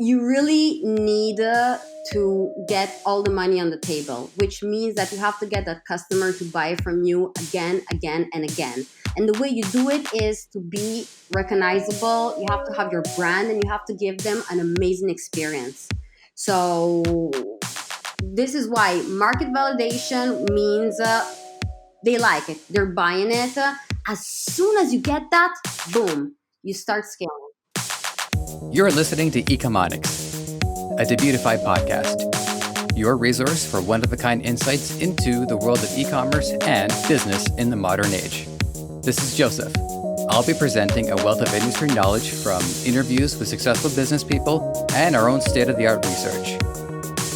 you really need to get all the money on the table, which means that you have to get that customer to buy from you again, again, and again. And the way you do it is to be recognizable. You have to have your brand and you have to give them an amazing experience. So this is why market validation means they like it, they're buying it. As soon as you get that, boom, you start scaling. You're listening to Ecomonics, a Debutify podcast, your resource for one-of-a-kind insights into the world of e-commerce and business in the modern age. This is Joseph. I'll be presenting a wealth of industry knowledge from interviews with successful business people and our own state-of-the-art research.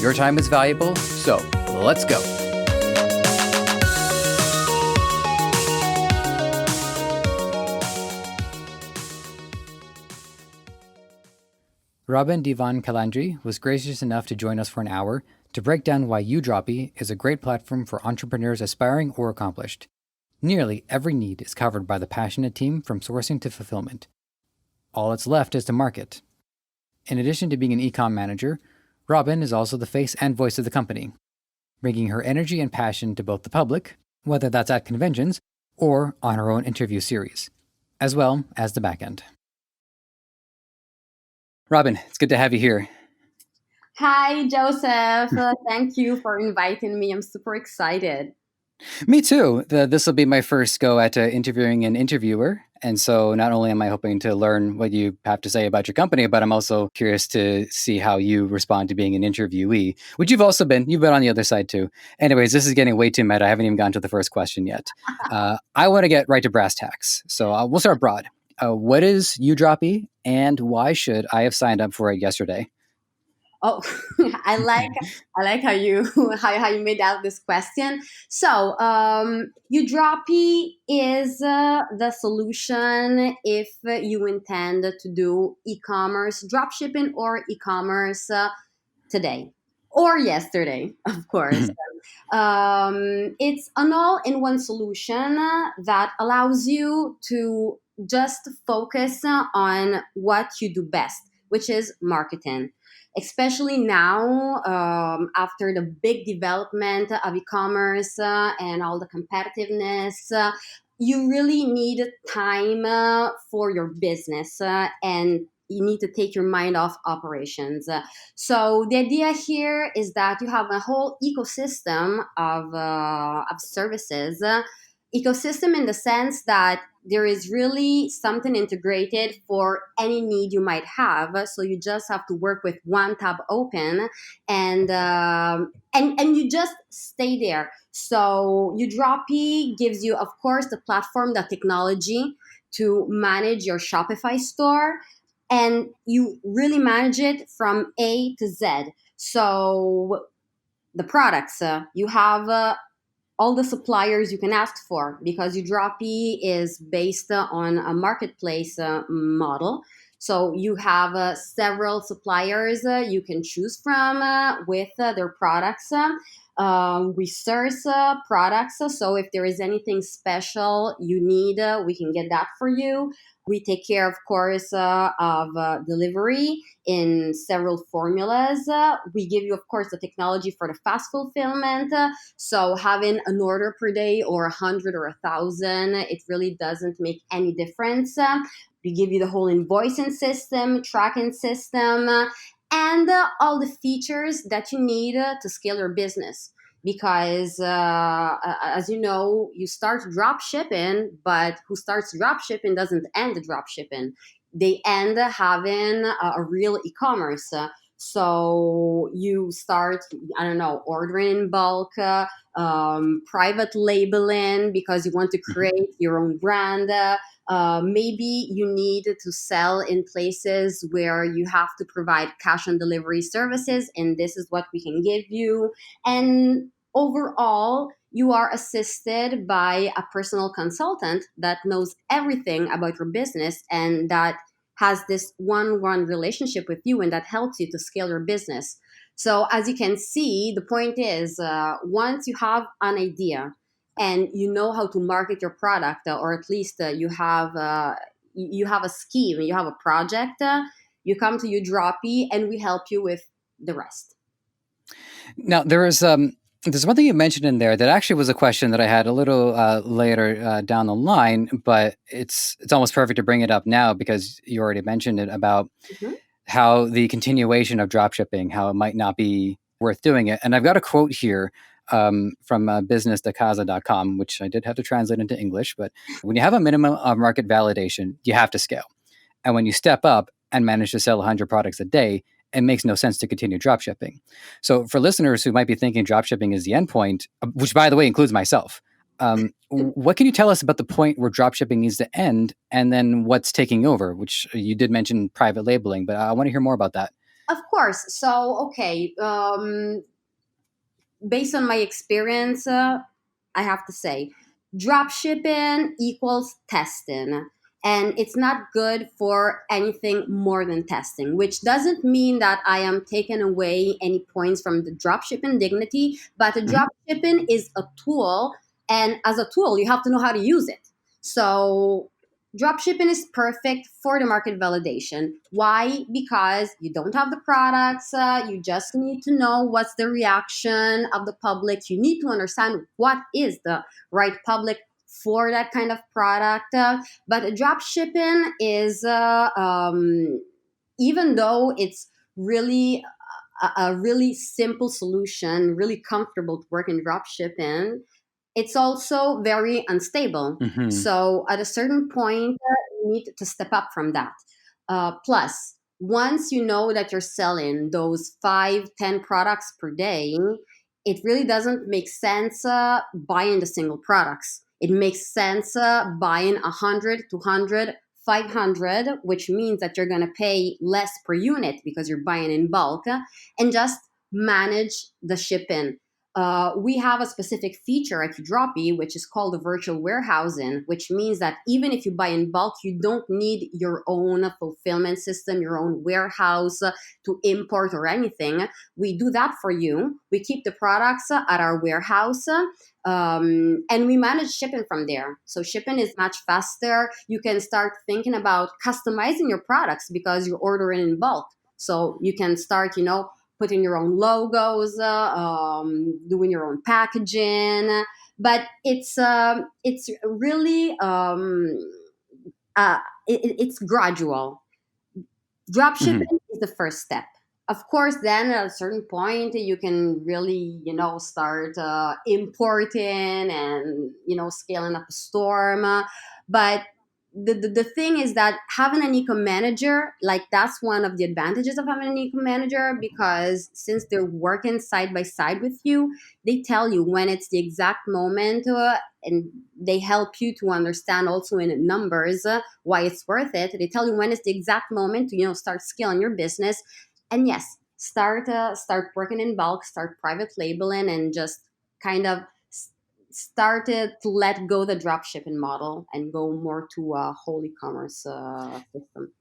Your time is valuable, so let's go. Devon Calandri was gracious enough to join us for an hour to break down why uDroppy is a great platform for entrepreneurs aspiring or accomplished. Nearly every need is covered by the passionate team from sourcing to fulfillment. All that's left is to market. In addition to being an ecom manager, Robin is also the face and voice of the company, bringing her energy and passion to both the public, whether that's at conventions or on her own interview series, as well as the backend. Robin, it's good to have you here. Hi, Joseph. Thank you for inviting me. I'm super excited. Me too. This will be my first go at interviewing an interviewer. And so not only am I hoping to learn what you have to say about your company, but I'm also curious to see how you respond to being an interviewee, which you've been on the other side too. Anyways, this is getting way too meta. I haven't even gotten to the first question yet. I want to get right to brass tacks. So we'll start broad. What is uDroppy and why should I have signed up for it yesterday? Oh, I like how you how you made out this question. So, uDroppy is the solution if you intend to do e-commerce, dropshipping, or e-commerce today or yesterday, of course. It's an all-in-one solution that allows you to just focus on what you do best, which is marketing. Especially now, after the big development of e-commerce and all the competitiveness, you really need time for your business and you need to take your mind off operations. So the idea here is that you have a whole ecosystem of services. Ecosystem in the sense that there is really something integrated for any need you might have. So you just have to work with one tab open, and you just stay there. So uDroppy gives you, of course, the platform, the technology to manage your Shopify store, and you really manage it from A to Z. So the products, you have all the suppliers you can ask for because uDroppy is based on a marketplace model. So you have several suppliers you can choose from with their products. We source products, so if there is anything special you need, we can get that for you. We take care, of course, of delivery in several formulas. We give you, of course, the technology for the fast fulfillment. So having an order per day or 100 or 1,000, it really doesn't make any difference. We give you the whole invoicing system, tracking system, and all the features that you need to scale your business. Because as you know, you start drop shipping, but who starts drop shipping doesn't end drop shipping. They end having a real e-commerce. So you start, I don't know, ordering in bulk, private labeling because you want to create your own brand. Maybe you need to sell in places where you have to provide cash on delivery services, and this is what we can give you. And overall, you are assisted by a personal consultant that knows everything about your business and that has this one-on-one relationship with you and that helps you to scale your business. So as you can see, the point is once you have an idea and you know how to market your product, or at least you have a scheme, you have a project, You come to uDroppy and we help you with the rest. Now, there's one thing you mentioned in there that actually was a question that I had a little later down the line, but it's almost perfect to bring it up now because you already mentioned it about Mhm. how the continuation of dropshipping, how it might not be worth doing it. And I've got a quote here from businessdecasa.com, which I did have to translate into English. But when you have a minimum of market validation, you have to scale. And when you step up and manage to sell 100 products a day, it makes no sense to continue dropshipping. So for listeners who might be thinking dropshipping is the endpoint, which by the way includes myself, what can you tell us about the point where dropshipping needs to end and then what's taking over, which you did mention private labeling, but I want to hear more about that. Of course. So, okay, based on my experience, I have to say, drop shipping equals testing. And it's not good for anything more than testing, which doesn't mean that I am taking away any points from the drop shipping dignity, but the Mhm. drop shipping is a tool. And as a tool, you have to know how to use it. So dropshipping is perfect for the market validation. Why? Because you don't have the products. You just need to know what's the reaction of the public. You need to understand what is the right public for that kind of product. But dropshipping is, even though it's really a really simple solution, really comfortable to work in dropshipping, it's also very unstable. Mhm. So at a certain point, you need to step up from that. Plus, once you know that you're selling those 5, 10 products per day, it really doesn't make sense buying the single products. It makes sense buying 100, 200, 500, which means that you're going to pay less per unit because you're buying in bulk, and just manage the shipping. We have a specific feature at uDroppy, which is called the virtual warehousing, which means that even if you buy in bulk, you don't need your own fulfillment system, your own warehouse to import or anything. We do that for you. We keep the products at our warehouse. And we manage shipping from there. So shipping is much faster. You can start thinking about customizing your products because you're ordering in bulk. So you can start, putting your own logos, doing your own packaging. But it's really it's gradual. Mhm. Dropshipping is the first step. Of course, then at a certain point, you can really, start importing and, scaling up a store. But the thing is that having an ecom manager, like that's one of the advantages of having an ecom manager, because since they're working side by side with you, they tell you when it's the exact moment, and they help you to understand also in numbers why it's worth it. They tell you when it's the exact moment to start scaling your business, and yes, start working in bulk, start private labeling, and just kind of started to let go the drop shipping model and go more to a whole e-commerce system.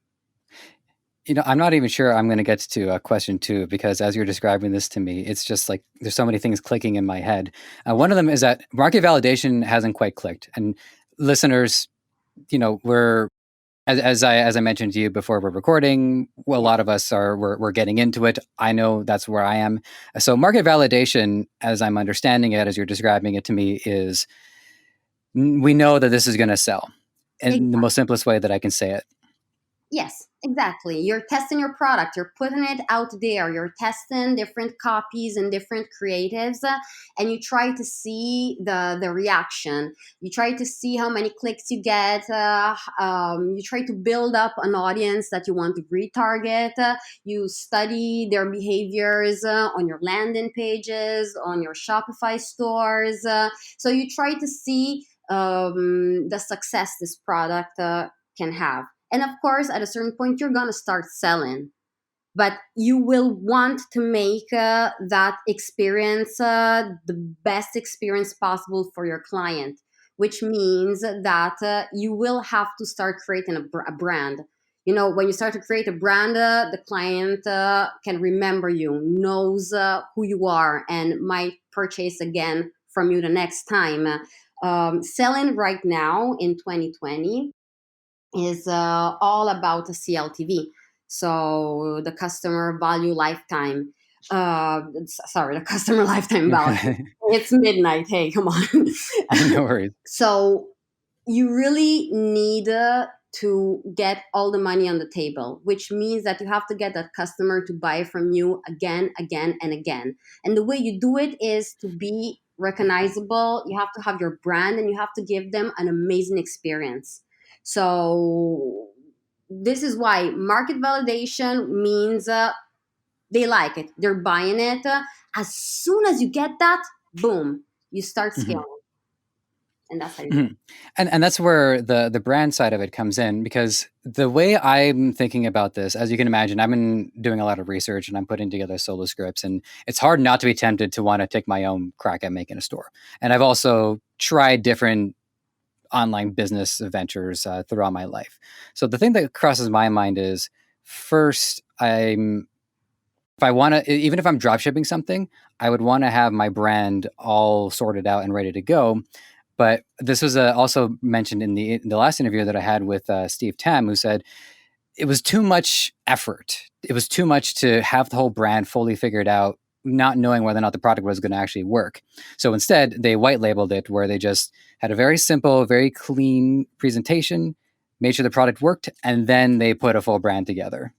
I'm not even sure I'm going to get to question two because as you're describing this to me, it's just like there's so many things clicking in my head. One of them is that market validation hasn't quite clicked, and listeners, we're as I mentioned to you before we're recording, well, a Yeah, lot of us we're getting into it. I know that's where I am. So market validation, as I'm understanding it, as you're describing it to me, is we know that this is going to sell in the most simplest way that I can say it. yes, exactly. You're testing your product, you're putting it out there, you're testing different copies and different creatives, and you try to see the reaction. You try to see how many clicks you get. You try to build up an audience that you want to retarget. You study their behaviors on your landing pages, on your Shopify stores. So you try to see the success this product can have. And of course, at a certain point, you're going to start selling. But you will want to make that experience the best experience possible for your client, which means that you will have to start creating a brand. When you start to create a brand, the client can remember you, knows who you are, and might purchase again from you the next time. Selling right now in 2020 is all about the CLTV. So the customer value lifetime. Sorry, the customer lifetime value. It's midnight. Hey, come on. No worries. So you really need to get all the money on the table, which means that you have to get that customer to buy from you again, again, and again. And the way you do it is to be recognizable. You have to have your brand and you have to give them an amazing experience. So this is why market validation means they like it, they're buying it. As soon as you get that, boom, you start Mhm. scaling. And that's how you do it. Mhm. And that's where the brand side of it comes in, because the way I'm thinking about this, as you can imagine, I've been doing a lot of research and I'm putting together solo scripts, and it's hard not to be tempted to want to take my own crack at making a store. And I've also tried different online business ventures throughout my life. So the thing that crosses my mind is, first, if I want to, even if I'm drop shipping something, I would want to have my brand all sorted out and ready to go. But this was also mentioned in the last interview that I had with Steve Tam, who said it was too much effort. It was too much to have the whole brand fully figured out, not knowing whether or not the product was going to actually work. So instead, they white labeled it, where they just had a very simple, very clean presentation, made sure the product worked, and then they put a full brand together.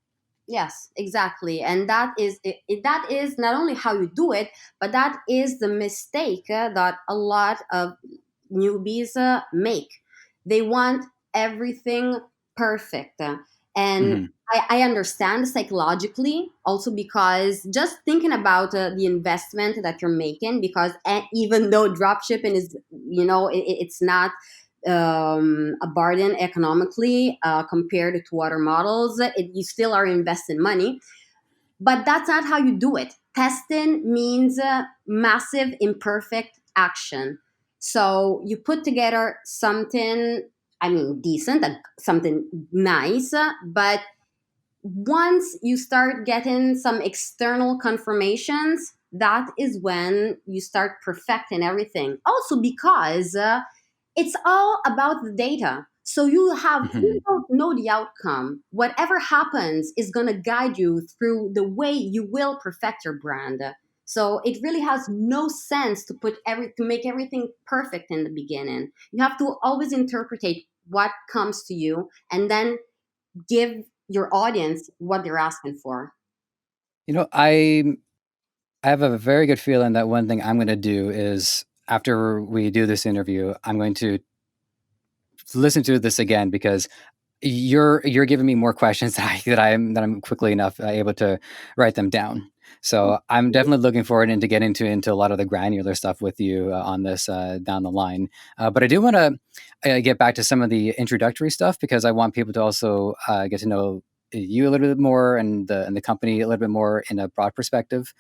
Yes, exactly. And that is that is not only how you do it, but that is the mistake that a lot of newbies make. They want everything perfect. And Hmm. I understand psychologically also, because just thinking about the investment that you're making, because even though dropshipping is, it's not a burden economically compared to other models, you still are investing money, but that's not how you do it. Testing means massive imperfect action. So you put together something, I mean, decent, something nice, but once you start getting some external confirmations, that is when you start perfecting everything. Also, because it's all about the data. So you Hmm. don't know the outcome. Whatever happens is going to guide you through the way you will perfect your brand. So it really has no sense to make everything perfect in the beginning. You have to always interpret what comes to you and then give your audience what they're asking for. You know, I have a very good feeling that one thing I'm going to do is, after we do this interview, I'm going to listen to this again, because you're giving me more questions that I'm quickly enough able to write them down. So I'm definitely looking forward into getting into a lot of the granular stuff with you on this down the line. But I do want to get back to some of the introductory stuff, because I want people to also get to know you a little bit more, and the company a little bit more in a broad perspective.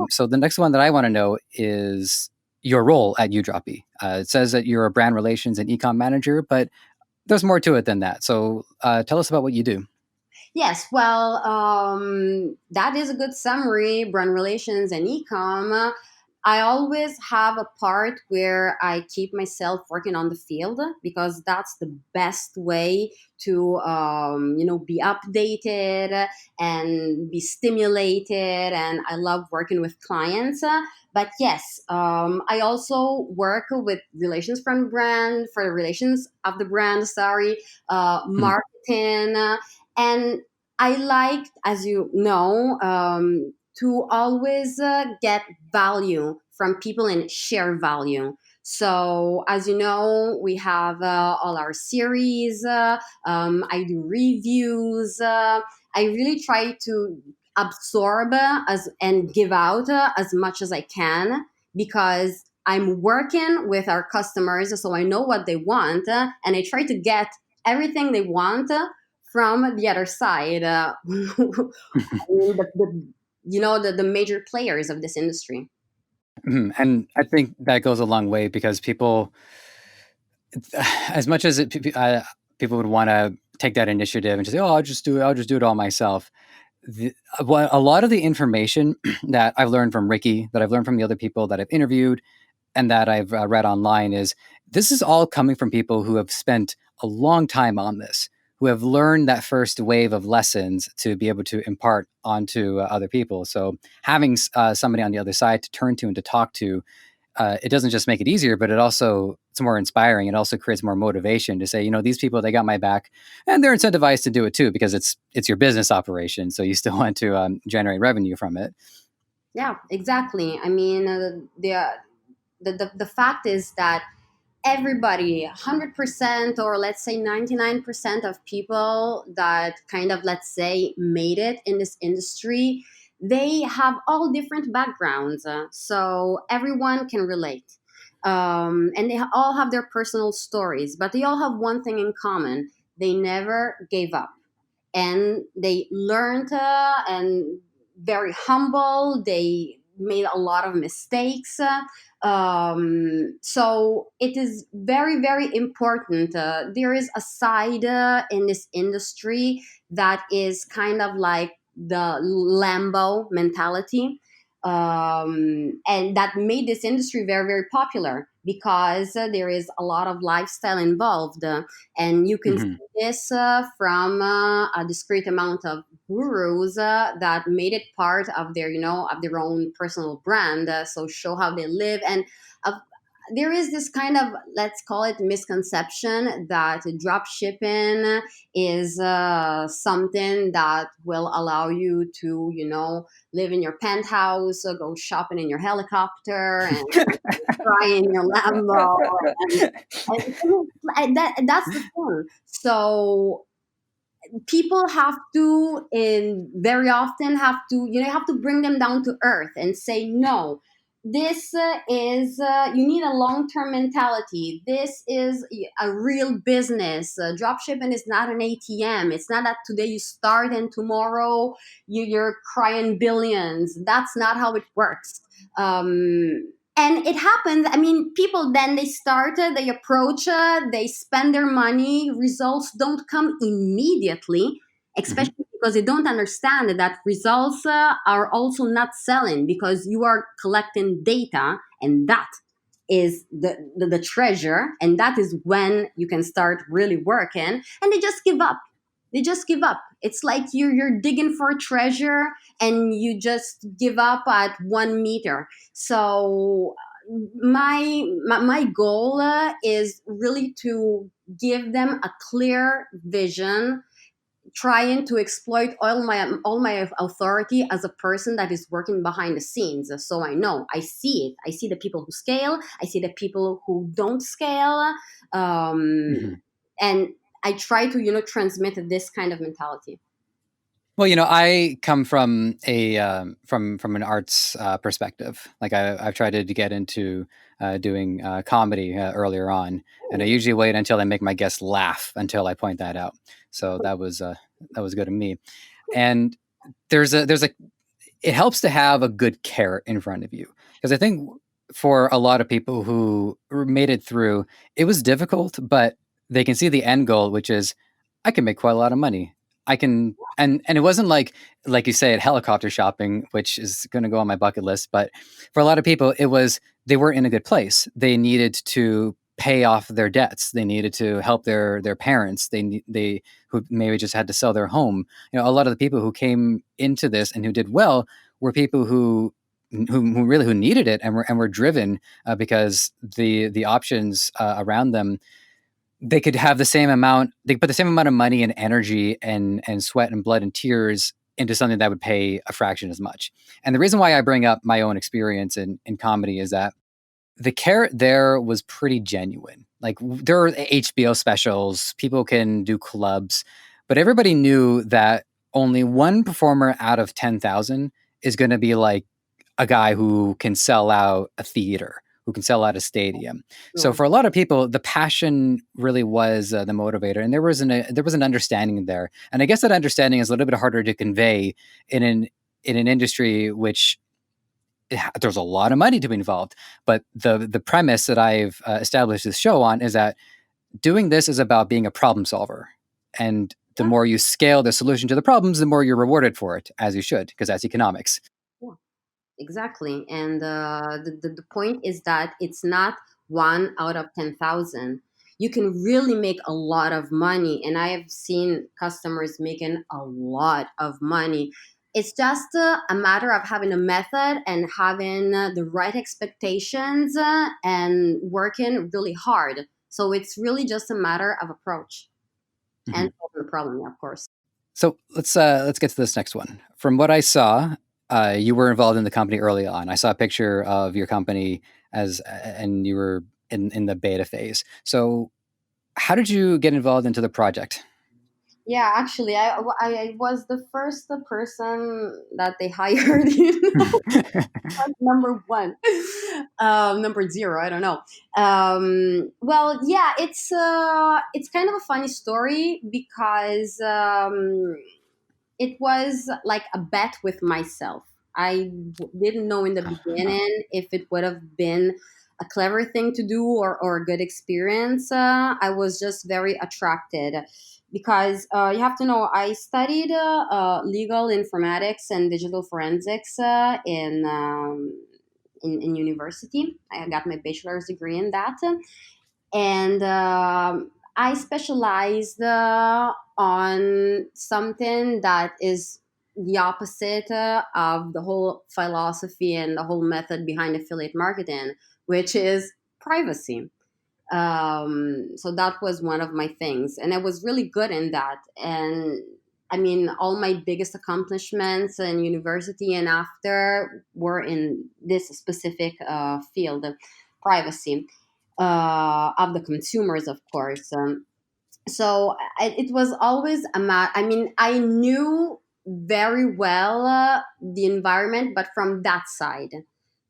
So the next one that I want to know is your role at uDroppy. It says that you're a brand relations and ecom manager, but there's more to it than that. So tell us about what you do. Yes, well, that is a good summary. Brand relations and ecom. I always have a part where I keep myself working on the field, because that's the best way to, be updated and be stimulated. And I love working with clients. But yes, I also work with relations from brand for the relations of the brand. Sorry, Mhm. marketing. And I like, as you know, to always get value from people and share value. So, as you know, we have all our series. I do reviews. I really try to absorb as and give out as much as I can, because I'm working with our customers, so I know what they want, and I try to get everything they want from the other side. I mean, the major players of this industry. Mhm. And I think that goes a long way, because people, as much as people would want to take that initiative and just say, "Oh, I'll just do it all myself." A lot of the information that I've learned from Ricky, that I've learned from the other people that I've interviewed, and that I've read online, is this is all coming from people who have spent a long time on this, who have learned that first wave of lessons to be able to impart onto other people. So having somebody on the other side to turn to and to talk to, it doesn't just make it easier, but it's more inspiring. It also creates more motivation to say, these people, they got my back, and they're incentivized to do it too, because it's your business operation. So you still want to generate revenue from it. Yeah, exactly. I mean, the fact is that everybody, 100%, or let's say 99% of people that kind of, let's say, made it in this industry, they have all different backgrounds. So everyone can relate. And they all have their personal stories, but they all have one thing in common: they never gave up, and they learned, and very humble. They made a lot of mistakes. So it is very, very important. There is a side in this industry that is kind of like the Lambo mentality. And that made this industry very, very popular because there is a lot of lifestyle involved. And you can Mm-hmm. this from a discrete amount of gurus that made it part of their, of their own personal brand. So show how they live. And uh, there is this kind of, let's call it, misconception that drop shipping is something that will allow you to, live in your penthouse, go shopping in your helicopter, and fly in your Lambo. That's the thing. So people have to, and very often have to, have to bring them down to earth and say, no, this is you need a long-term mentality. This is a real business. Dropshipping is not an ATM. It's not that today you start and tomorrow you're crying billions. That's not how it works. And it happens. I mean, people then they started, they approach, they spend their money. Results don't come immediately, Mm-hmm. especially because they don't understand that results are also not selling, because you are collecting data, and that is the treasure, and that is when you can start really working. And they just give up. They just give up. It's like you're digging for a treasure, and you just give up at 1 meter. So my goal is really to give them a clear vision, trying to exploit all my authority as a person that is working behind the scenes. So I know, I see it. I see the people who scale. I see the people who don't scale, Mm-hmm. and I try to, transmit this kind of mentality. Well, I come from a from an arts perspective. Like I've tried to get into doing comedy earlier on, and I usually wait until I make my guests laugh until I point that out. So that was good of me. And there's a it helps to have a good carrot in front of you, because I think for a lot of people who made it through, it was difficult, but they can see the end goal, which is I can make quite a lot of money. I can, and it wasn't like you say at helicopter shopping, which is going to go on my bucket list, but for a lot of people, it was they weren't in a good place. They needed to pay off their debts. They needed to help their parents. They who maybe just had to sell their home. A lot of the people who came into this and who did well were people who really who needed it, and were driven because the options around them, they could have the same amount, they put the same amount of money and energy and sweat and blood and tears into something that would pay a fraction as much. And the reason why I bring up my own experience in comedy is that the carrot there was pretty genuine. Like there are HBO specials, people can do clubs, but everybody knew that only one performer out of 10,000 is going to be like a guy who can sell out a theater, who can sell out a stadium. So Yeah. for a lot of people, the passion really was the motivator, and there was an understanding there. And I guess that understanding is a little bit harder to convey in an industry which there's a lot of money to be involved. But the premise that I've established this show on is that doing this is about being a problem solver, and the Yeah. more you scale the solution to the problems, the more you're rewarded for it, as you should, because that's economics. Yeah. Exactly. And the point is that it's not one out of 10,000. you can really make a lot of money. And I have seen customers making a lot of money. It's just a matter of having a method and having the right expectations and working really hard. So it's really just a matter of approach and Mhm. solving the problem, yeah, of course. So let's get to this next one. From what I saw, you were involved in the company early on. I saw a picture of your company and you were in the beta phase. So how did you get involved into the project? Yeah, actually, I was the first person that they hired. Number one, number zero. I don't know. Well, yeah, it's kind of a funny story because it was like a bet with myself. Didn't know in the beginning if it would have been a clever thing to do or a good experience. I was just very attracted because you have to know I studied legal informatics and digital forensics in university. I got my bachelor's degree in that, and I specialized on something that is the opposite of the whole philosophy and the whole method behind affiliate marketing, which is privacy. So that was one of my things, and I was really good in that. And I mean, all my biggest accomplishments in university and after were in this specific field, privacy of the consumers, of course. So it was always I mean, I knew very well the environment, but from that side.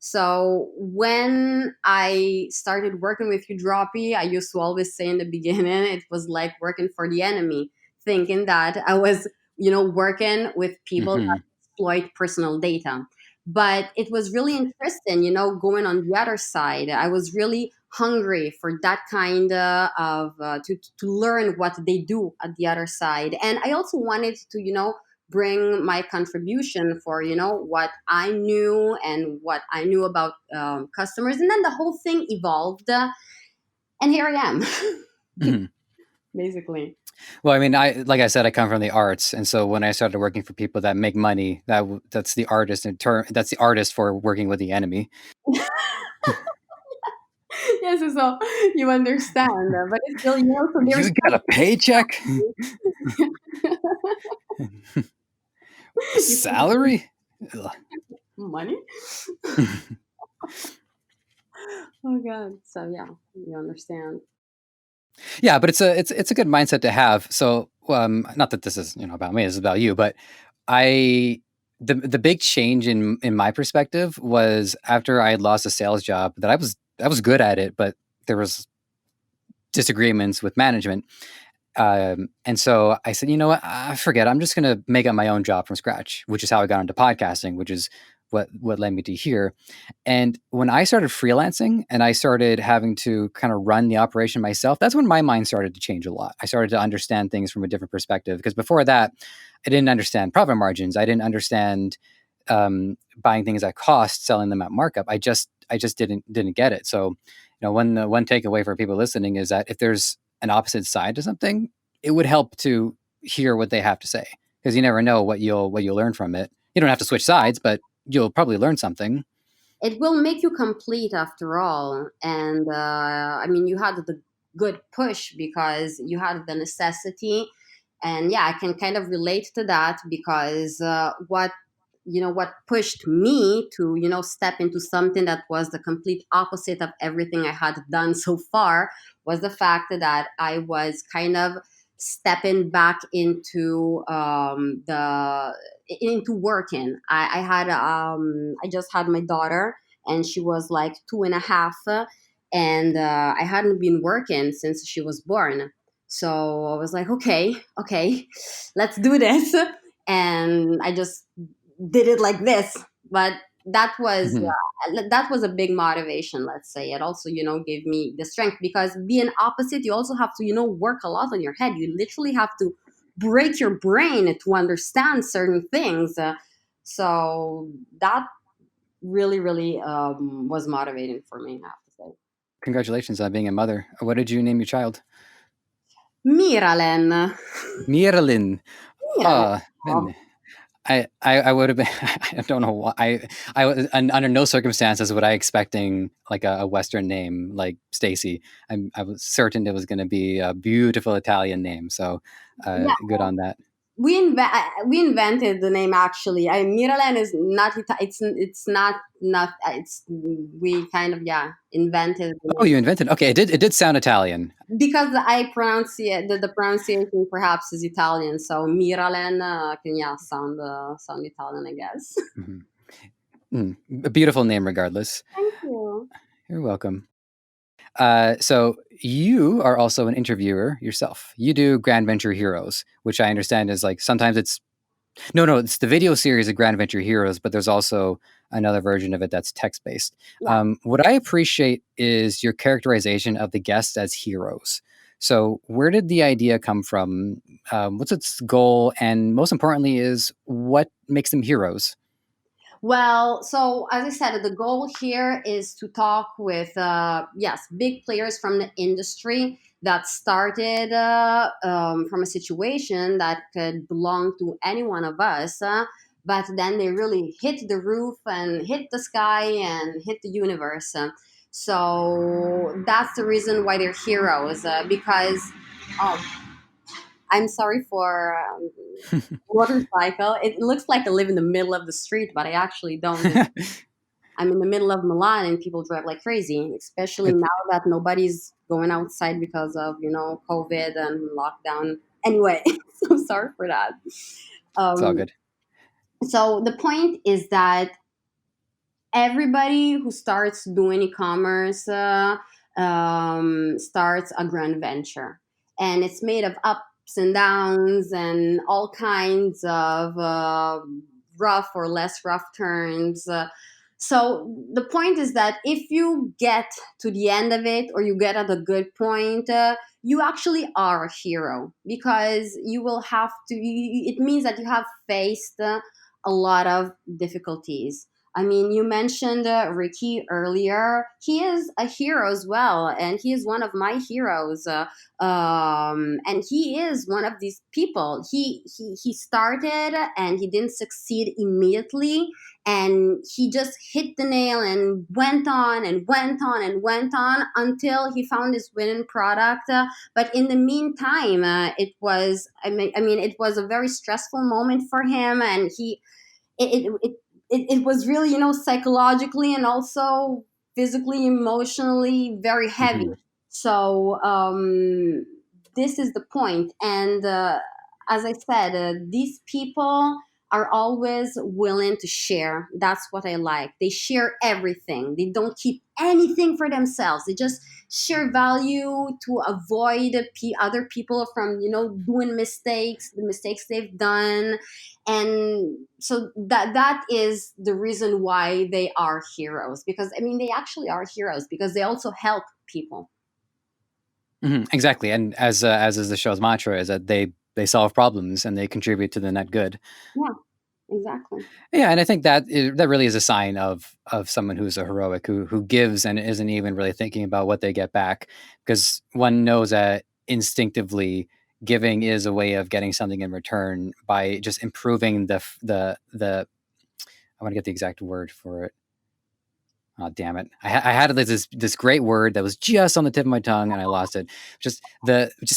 So when I started working with uDroppy, I used to always say in the beginning it was like working for the enemy, thinking that I was, working with people that Hmm. exploit personal data. But it was really interesting, going on the other side. I was really hungry for that kind of to learn what they do at the other side, and I also wanted to bring my contribution for what I knew and what I knew about customers, and then the whole thing evolved, and here I am. Hmm. Basically. Well, I mean, like I said, I come from the arts, and so when I started working for people that make money, that's the artist in turn. That's the artist for working with the enemy. Yes, so you understand, but it's still so there's You got a paycheck, a you can salary. Ugh. money. Oh god, so yeah, you understand. Yeah, but it's a good mindset to have. So, not that this is about me, this is about you, but I the big change in my perspective was after I had lost a sales job that I was good at it, but there was disagreements with management. And so I said, you know what, forget. I'm just going to make up my own job from scratch, which is how I got into podcasting, which is what led me to here. And when I started freelancing and I started having to kind of run the operation myself, that's when my mind started to change a lot. I started to understand things from a different perspective because before that, I didn't understand profit margins. I didn't understand buying things at cost, selling them at markup. I just didn't get it. So, one takeaway for people listening is that if there's an opposite side to something, it would help to hear what they have to say because you never know what you'll learn from it. You don't have to switch sides, but you'll probably learn something. It will make you complete after all. And I mean, you had the good push because you had the necessity. And yeah, I can kind of relate to that because what pushed me to step into something that was the complete opposite of everything I had done so far was the fact that I was kind of stepping back into working. I just had my daughter, and she was like 2.5, and I hadn't been working since she was born. So I was like, okay, let's do this, and I just did it like this. But that was Mhm. that was a big motivation, let's say. It also gave me the strength because being opposite, you also have to work a lot on your head. You literally have to break your brain to understand certain things. So that really was motivating for me, I have to say. Congratulations on being a mother. What did you name your child? Miralen. Miralyn. Miralen. Oh, Man, I would have been. I don't know why. I was under no circumstances would I expecting like a Western name like Stacy. I was certain it was going to be a beautiful Italian name. So, yeah. good on that. We invented the name actually. Miralen is not. It's not. It's we kind of invented the Oh, name you invented. Okay, it did sound Italian. because I pronounce it. The pronunciation perhaps is Italian. So Miralen can sound Italian, I guess. Mhm. A beautiful name, regardless. Thank you. You're welcome. So you are also an interviewer yourself. You do Grand Venture Heroes, which I understand is like sometimes it's no, it's the video series of Grand Venture Heroes, but there's also another version of it that's text based. Yeah. What I appreciate is your characterization of the guests as heroes. So, where did the idea come from? What's its goal? And most importantly, is what makes them heroes? Well, so as I said, the goal here is to talk with, yes, big players from the industry that started from a situation that could belong to any one of us, but then they really hit the roof and hit the sky and hit the universe. So that's the reason why they're heroes, because oh, I'm sorry for motorcycle. It looks like I live in the middle of the street, but I actually don't. I'm in the middle of Milan, and people drive like crazy, especially It's now that nobody's going outside because of COVID and lockdown. Anyway, so sorry for that. all Um, good. so the point is that everybody who starts doing e-commerce starts a grand venture, and it's made of ups and downs and all kinds of rough or less rough turns. So the point is that if you get to the end of it, or you get at a good point, you actually are a hero, because you will have to. It means that you have faced a lot of difficulties. I mean, you mentioned Ricky earlier. He is a hero as well, and he is one of my heroes. And he is one of these people. He started and he didn't succeed immediately, and he just hit the nail and went on and went on and went on until he found his winning product. But in the meantime, it was it was a very stressful moment for him, and it was really psychologically and also physically, emotionally very heavy. Hmm. So this is the point. And as I said, these people are always willing to share. That's what I like. They share everything. They don't keep anything for themselves. They just share value to avoid other people from doing mistakes, the mistakes they've done. And so that is the reason why they are heroes, because they actually are heroes because they also help people. Exactly, and as is the show's mantra, is that they solve problems and they contribute to the net good. Yeah, exactly. Yeah, and I think that really is a sign of someone who's a heroic, who gives and isn't even really thinking about what they get back, because one knows that instinctively giving is a way of getting something in return by just improving the I want to get the exact word for it. Oh, damn it! I had this great word that was just on the tip of my tongue, and I lost it. Just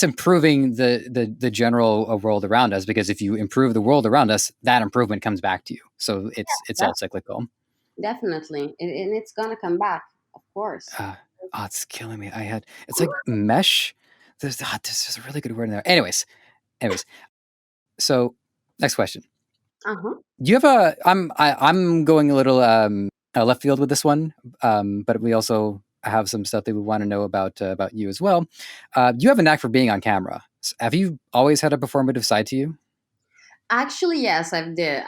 improving the general world around us, because if you improve the world around us, that improvement comes back to you. So it's all That's cyclical. definitely, and it's gonna come back, of course. Uh, it's killing me. It's like mesh. This is a really good word in there. Anyways. So next question. Uh-huh. Do you have a? I'm going a little left field with this one, but we also have some stuff that we want to know about you as well. You have a knack for being on camera. Have you always had a performative side to you? Actually, yes, I did.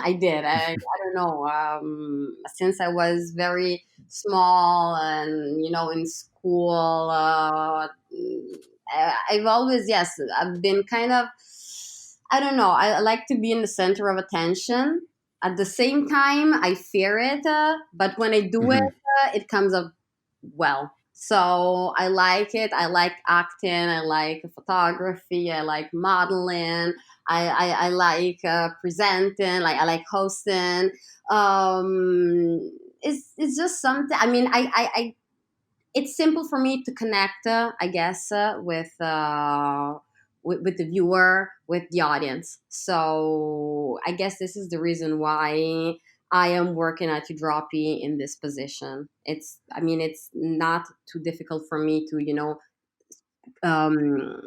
I did. I don't know. Since I was very small and in school, I've always, yes, I've been kind of. I don't know. I like to be in the center of attention. At the same time, I fear it, but when I do it, Hmm. it comes up well. So I like it. I like acting. I like photography. I like modeling. I like presenting. Like I like hosting. It's just something. I mean, I it's simple for me to connect, I guess, with the viewer, with the audience. So I guess this is the reason why I am working at uDroppy in this position. I mean, it's not too difficult for me to, um,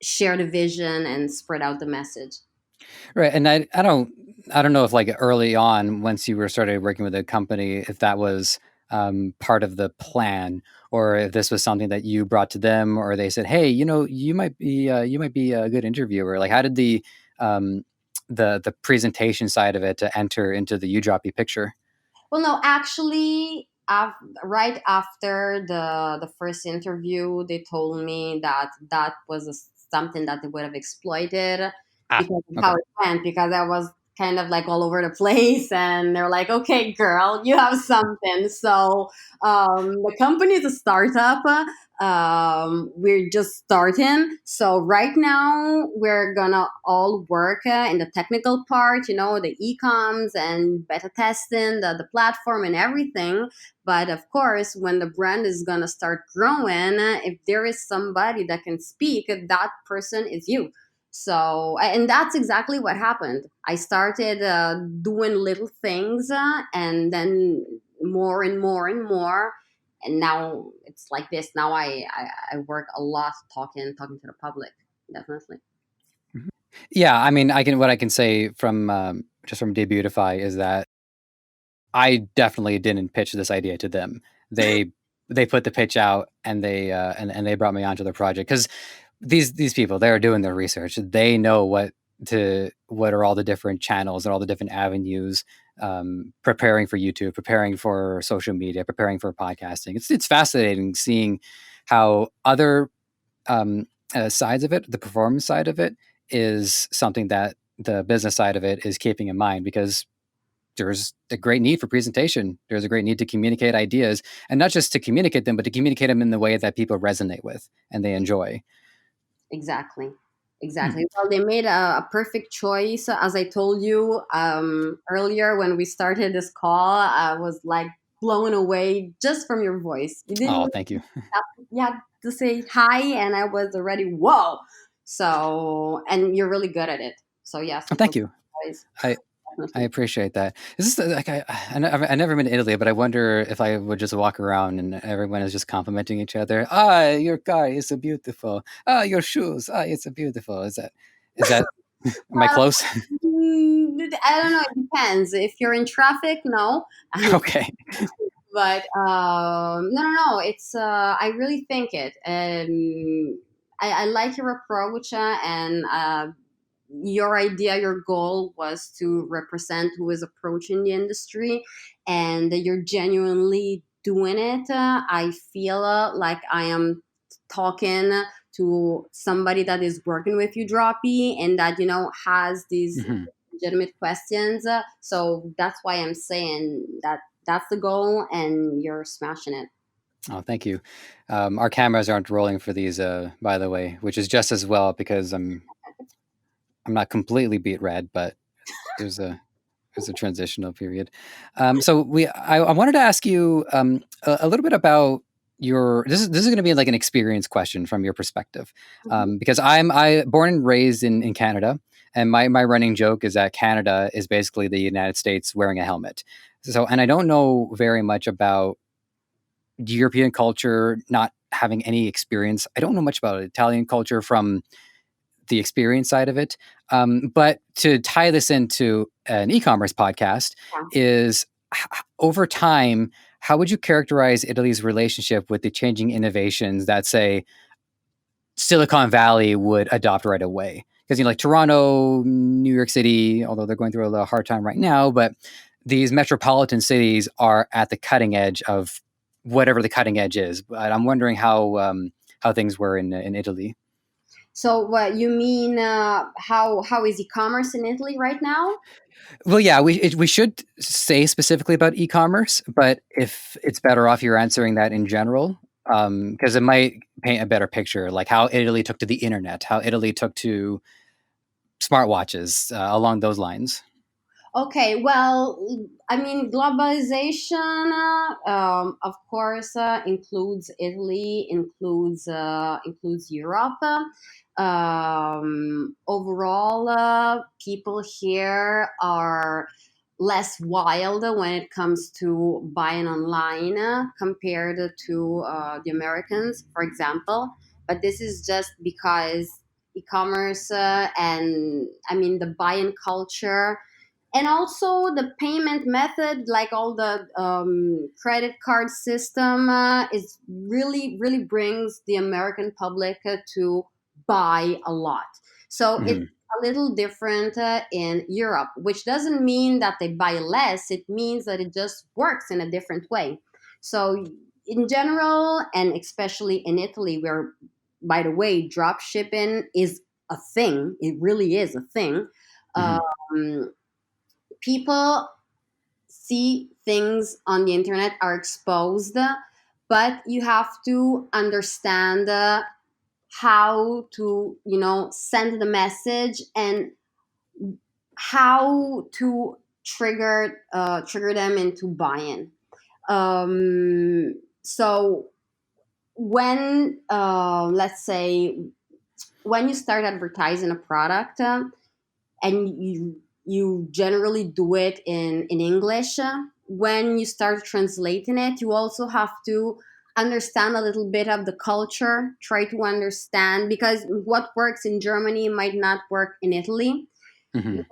share the vision and spread out the message. Right. And I don't know if like early on, once you were started working with a company, if that was part of the plan, or if this was something that you brought to them, or they said, "Hey, you might be a good interviewer." Like, how did um, the presentation side of it to enter into the uDroppy picture? Well, no, actually, right after the first interview, they told me that that was something that they would have exploited Ah, because of how okay. it went. Because I was kind of like all over the place, and they're like, "Okay, girl, you have something." So the company is a startup. We're just starting. So right now we're gonna all work in the technical part, the ecoms and beta testing, the platform and everything. But of course, when the brand is gonna start growing, if there is somebody that can speak, that person is you. So, and that's exactly what happened. I started doing little things, and then more and more and more, and now it's like this. Now I work a lot talking to the public, definitely. Mhm. Yeah, I mean, what I can say from just from Debutify is that I definitely didn't pitch this idea to them. They they put the pitch out, and they brought me onto the project because these people, they're doing their research. They know what are all the different channels and all the different avenues, preparing for YouTube, preparing for social media, preparing for podcasting. It's fascinating seeing how other sides of it, the performance side of it, is something that the business side of it is keeping in mind, because there's a great need for presentation. There's a great need to communicate ideas, and not just to communicate them, but to communicate them in the way that people resonate with and they enjoy. Exactly. Hmm. Exactly. Well, they made a perfect choice. As I told you earlier when we started this call, I was like blown away just from your voice. You didn't Oh, even thank you. have, you had to say hi, and I was already, whoa. So, and you're really good at it. So, yes, Oh, it was thank you. a choice, I I definitely. appreciate that. Is this like I never been to Italy, but I wonder if I would just walk around and everyone is just complimenting each other. Ah, your car is so beautiful. Ah, your shoes. Ah, it's so beautiful. Is that am I Uh, close? I don't know. It depends. If you're in traffic, no. Okay. But no, no, no. It's I really think it. I like your approach, and your idea, your goal was to represent who is approaching the industry, and you're genuinely doing it. I feel like I am talking to somebody that is working with you, Droppy, and that has these Mhm. legitimate questions. So that's why I'm saying that that's the goal, and you're smashing it. Oh, thank you. Our cameras aren't rolling for these, by the way, which is just as well because I'm not completely beat red, but there's a transitional period. So I wanted to ask you a little bit about your. This is going to be like an experience question from your perspective, Mhm. because I born and raised in Canada, and my running joke is that Canada is basically the United States wearing a helmet. So, and I don't know very much about European culture, not having any experience. I don't know much about Italian culture from the experience side of it. But to tie this into an e-commerce podcast Yeah. is over time, how would you characterize Italy's relationship with the changing innovations that, say, Silicon Valley would adopt right away? Because like Toronto, New York City, although they're going through a little hard time right now, but these metropolitan cities are at the cutting edge of whatever the cutting edge is. But I'm wondering how things were in Italy. So what you mean? How is e-commerce in Italy right now? Well, yeah, we should say specifically about e-commerce, but if it's better off you're answering that in general, because it might paint a better picture, like how Italy took to the internet, how Italy took to smartwatches, along those lines. Okay, well, I mean, globalization, of course, includes Italy, includes Europe. Overall, people here are less wild when it comes to buying online compared to the Americans, for example. But this is just because e-commerce and I mean the buying culture and also the payment method like all the credit card system is really brings the American public to buy a lot, so it's Hmm. a little different in Europe, which doesn't mean that they buy less. It means that it just works in a different way. So in general, and especially in Italy, where, by the way, drop shipping is a thing, it really is a thing. Hmm. um, People see things on the internet are exposed, but you have to understand how to send the message and how to trigger them into buying. So when let's say when you start advertising a product, and you generally do it in English. When you start translating it, you also have to understand a little bit of the culture. Try to understand, because what works in Germany might not work in Italy. Hmm.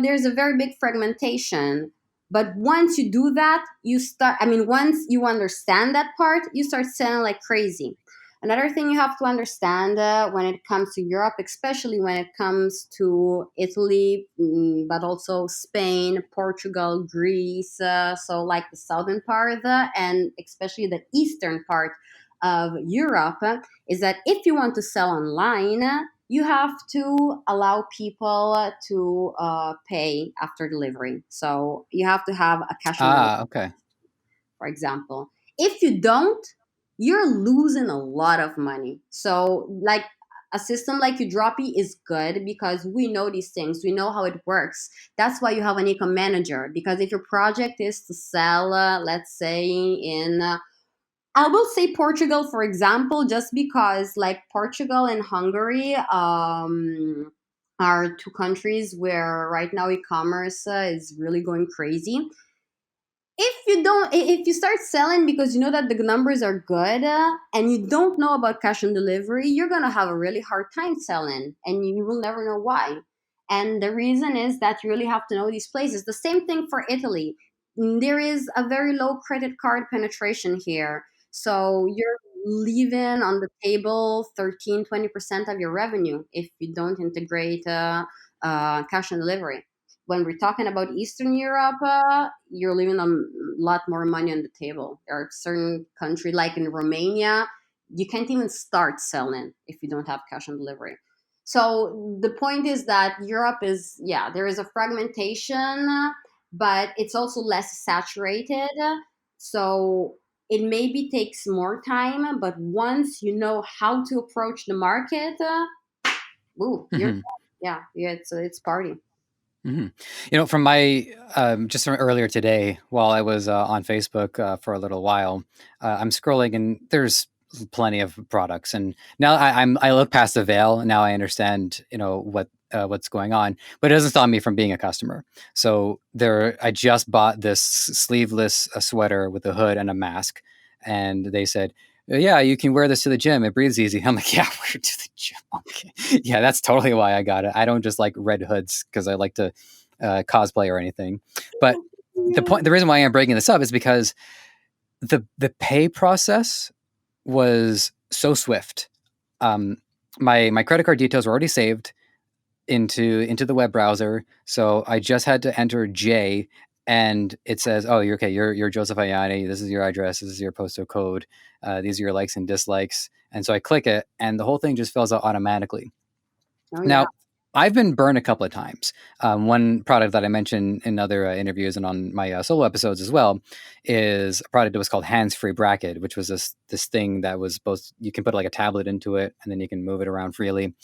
There's a very big fragmentation. But once you do that, once you understand that part, you start selling like crazy. Another thing you have to understand when it comes to Europe, especially when it comes to Italy, but also Spain, Portugal, Greece, so like the southern part, and especially the eastern part of Europe, is that if you want to sell online, you have to allow people to pay after delivery. So you have to have a cash on delivery, Ah, okay. for example. If you don't, you're losing a lot of money. So, like a system like uDroppy is good because we know these things, we know how it works. That's why you have an ecom manager. Because if your project is to sell, let's say in I will say Portugal, for example, just because like Portugal and Hungary are two countries where right now e-commerce is really going crazy. If you start selling because you know that the numbers are good, and you don't know about cash on delivery, you're gonna have a really hard time selling, and you will never know why. And the reason is that you really have to know these places. The same thing for Italy. There is a very low credit card penetration here, so you're leaving on the table 13-20% of your revenue if you don't integrate cash on delivery. When we're talking about Eastern Europe, you're leaving a lot more money on the table. There are certain countries, like in Romania, you can't even start selling if you don't have cash on delivery. So the point is that Europe is, yeah, there is a fragmentation, but it's also less saturated. So it maybe takes more time, but once you know how to approach the market, ooh, you're Hmm. yeah, it's party. Hmm. From my just from earlier today, while I was on Facebook for a little while, I'm scrolling and there's plenty of products, and now I look past the veil. Now I understand, what's going on, but it doesn't stop me from being a customer. So I just bought this sleeveless sweater with a hood and a mask, and they said, "Yeah, you can wear this to the gym. It breathes easy." I'm like, "Yeah, wear it to the gym." Okay. Yeah, that's totally why I got it. I don't just like red hoods because I like to cosplay or anything. But the reason why I'm breaking this up is because the pay process was so swift. Um, my credit card details were already saved into the web browser, so I just had to enter J, and it says, "Oh, you're okay. You're Joseph Ayani. This is your address. This is your postal code. These are your likes and dislikes." And so I click it, and the whole thing just fills out automatically. Oh yeah. Now, I've been burned a couple of times. One product that I mentioned in other interviews and on my solo episodes as well is a product that was called Hands Free Bracket, which was this thing that was both you can put like a tablet into it and then you can move it around freely.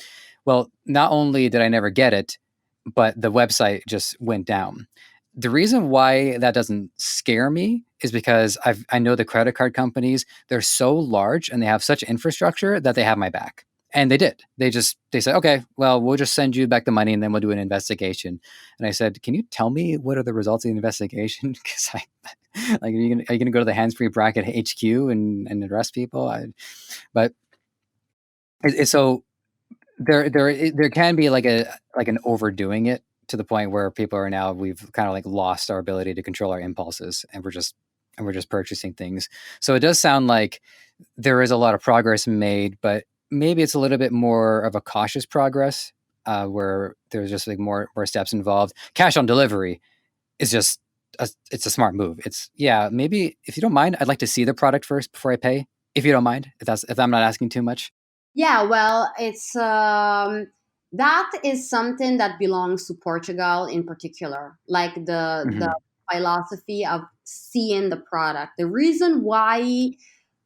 Well, not only did I never get it, but the website just went down. The reason why that doesn't scare me is because I know the credit card companies, they're so large and they have such infrastructure that they have my back. And they did. They said, okay, well, we'll just send you back the money and then we'll do an investigation. And I said, can you tell me what are the results of the investigation? Because like, are you gonna go to the hands free bracket HQ and arrest people? But so there can be like an overdoing it to the point where people are now we've kind of like lost our ability to control our impulses and we're just purchasing things. So it does sound like there is a lot of progress made, but maybe it's a little bit more of a cautious progress where there's just like more steps involved. Cash on delivery is just it's a smart move. It's yeah, maybe if you don't mind, I'd like to see the product first before I pay. If you don't mind, if I'm not asking too much. Yeah, well, it's that is something that belongs to Portugal in particular, like the Hmm. philosophy of seeing the product. The reason why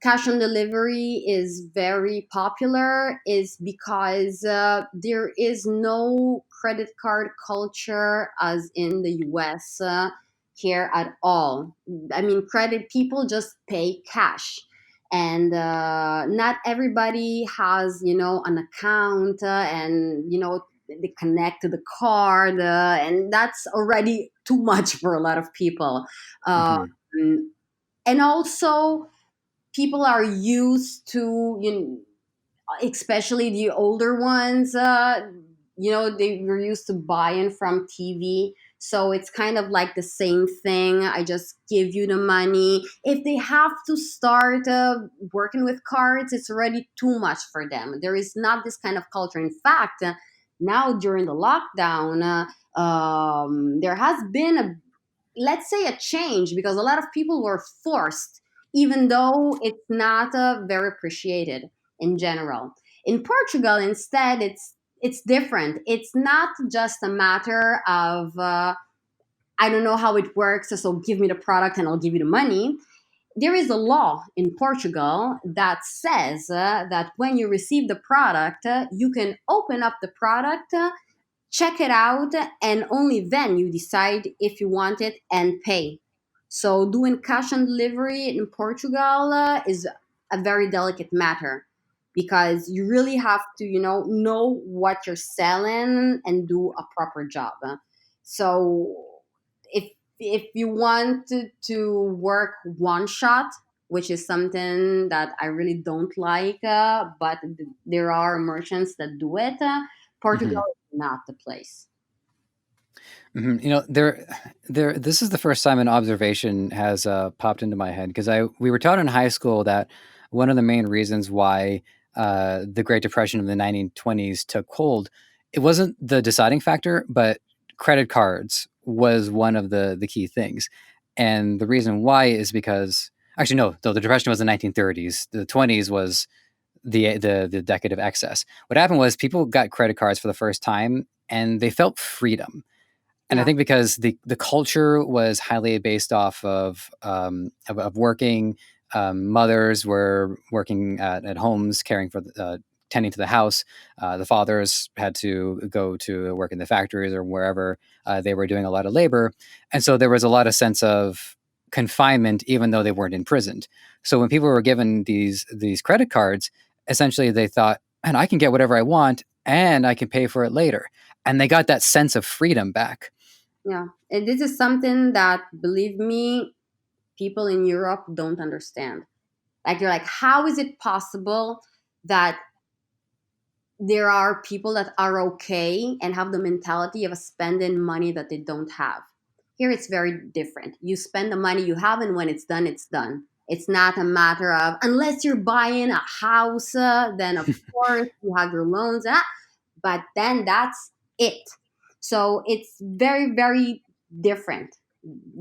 cash on delivery is very popular is because there is no credit card culture as in the US here at all. I mean, credit people just pay cash, and not everybody has an account, and they connect to the card, and that's already too much for a lot of people. um, Hmm. and also people are used to, especially the older ones, they were used to buying from TV. So it's kind of like the same thing. I just give you the money. If they have to start working with cards, it's already too much for them. There is not this kind of culture. In fact, now during the lockdown, there has been a, let's say, a change, because a lot of people were forced, even though it's not very appreciated in general. In Portugal, instead, it's different. It's not just a matter of I don't know how it works, so give me the product and I'll give you the money. There is a law in Portugal that says that when you receive the product, you can open up the product, check it out, and only then you decide if you want it and pay. So doing cash on delivery in Portugal is a very delicate matter, because you really have to know what you're selling and do a proper job. So if you want to work one shot, which is something that I really don't like, but there are merchants that do it, Portugal Hmm. is not the place. Hmm. There. This is the first time an observation has popped into my head because we were taught in high school that one of the main reasons why the Great Depression of the 1920s took hold, it wasn't the deciding factor, but credit cards was one of the key things, and the reason why is because actually no, though the Depression was the 1930s, the 20s was the decade of excess. What happened was people got credit cards for the first time and they felt freedom, and I Yeah, think because the culture was highly based off of working, mothers were working at homes, caring for tending to the house. The fathers had to go to work in the factories or wherever they were doing a lot of labor, and so there was a lot of sense of confinement, even though they weren't imprisoned. So when people were given these credit cards, essentially they thought, "Man, I can get whatever I want, and I can pay for it later," and they got that sense of freedom back. yeah. And this is something that, believe me, people in Europe don't understand. Like, you're like, how is it possible that there are people that are okay and have the mentality of spending money that they don't have? Here it's very different. You spend the money you have, and when it's done, it's done. It's not a matter of, unless you're buying a house, then of course you have your loans, but then that's it. So it's very, very different.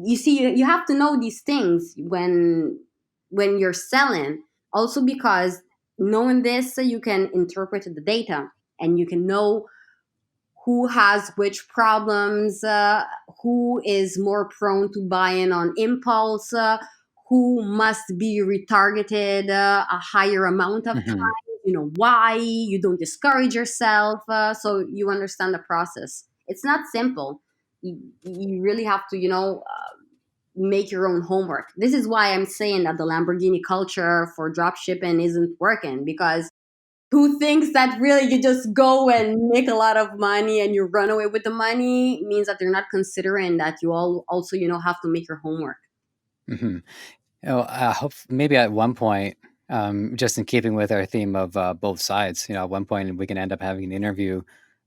You see, you have to know these things when you're selling, also because knowing this, you can interpret the data, and you can know who has which problems, who is more prone to buying on impulse, who must be retargeted a higher amount of Hmm. time, why you don't discourage yourself, so you understand the process. It's not simple. You really have to, make your own homework. This is why I'm saying that the Lamborghini culture for dropshipping isn't working, because who thinks that really you just go and make a lot of money and you run away with the money means that they're not considering that you all also, have to make your homework. Hmm. I hope maybe at one point, just in keeping with our theme of both sides, at one point we can end up having an interview